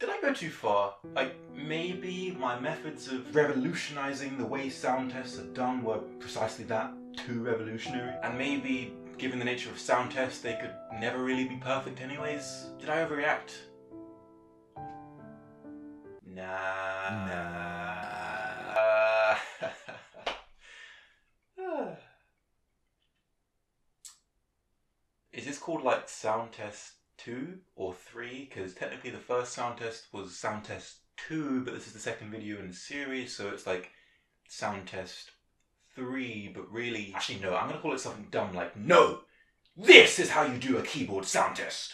Did I go too far? Like, maybe my methods of revolutionizing the way sound tests are done were precisely that, too revolutionary. And maybe, given the nature of sound tests, they could never really be perfect anyways. Did I overreact? Nah. Is this called like sound test 2 or 3? Because technically the first sound test was sound test 2, but this is the second video in the series, so it's like sound test 3, but really... Actually no, I'm gonna call it something dumb like, no! This is how you do a keyboard sound test!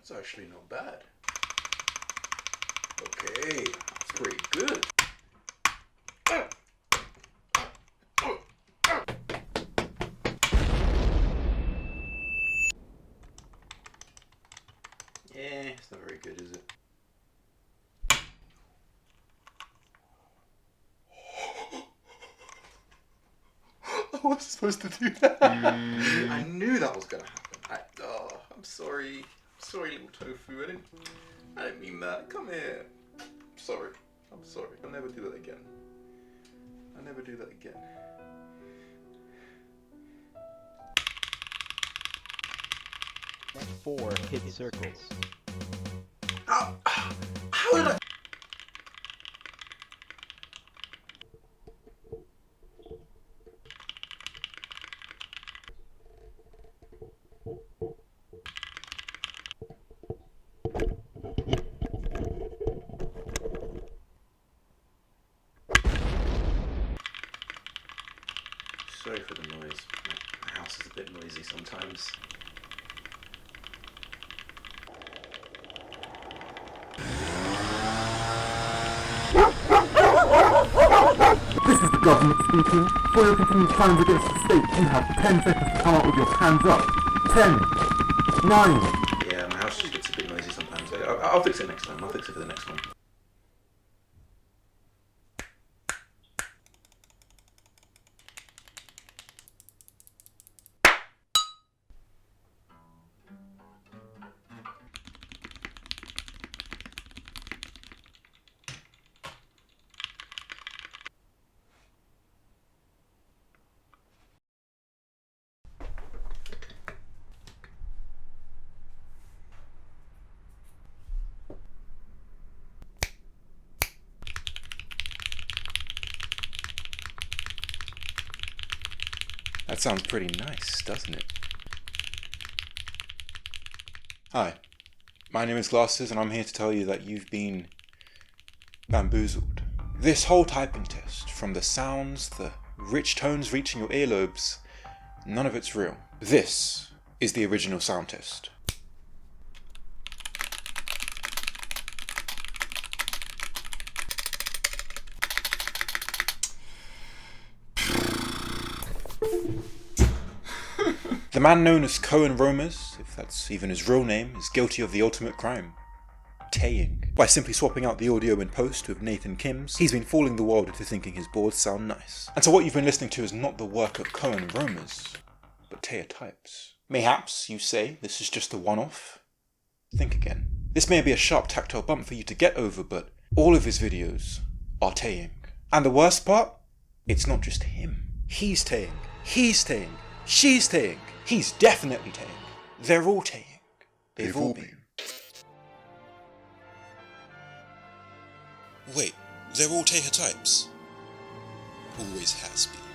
That's actually not bad. Okay, that's pretty good. Yeah, it's not very good, is it? I wasn't supposed to do that. I knew that was gonna happen. I'm sorry. Sorry, little tofu. I didn't mean that. Come here. I'm sorry. I'll never do that again. I'll never do that again. Four hit circles. How did I? Sorry for the noise. My house is a bit noisy sometimes. This is the government speaking. For your continued challenge against the state, you have 10 seconds to come up with your hands up. 10, 9. Yeah, my house just gets a bit noisy sometimes. I'll fix it next time. I'll fix it for the next one. That sounds pretty nice, doesn't it? Hi, my name is Glarses, and I'm here to tell you that you've been bamboozled. This whole typing test, from the sounds, the rich tones reaching your earlobes, none of it's real. This is the original sound test. The man known as Cohen Romers, if that's even his real name, is guilty of the ultimate crime. Taying. By simply swapping out the audio in post with Nathan Kim's, he's been fooling the world into thinking his boards sound nice. And so what you've been listening to is not the work of Cohen Romers, but Taya types. Mayhaps, you say, this is just a one-off? Think again. This may be a sharp tactile bump for you to get over, but all of his videos are Taying. And the worst part? It's not just him. He's Taying. He's Taying. She's Taying. He's definitely Taying. They're all Taying. They've all been. Wait, they're all Taya types? Always has been.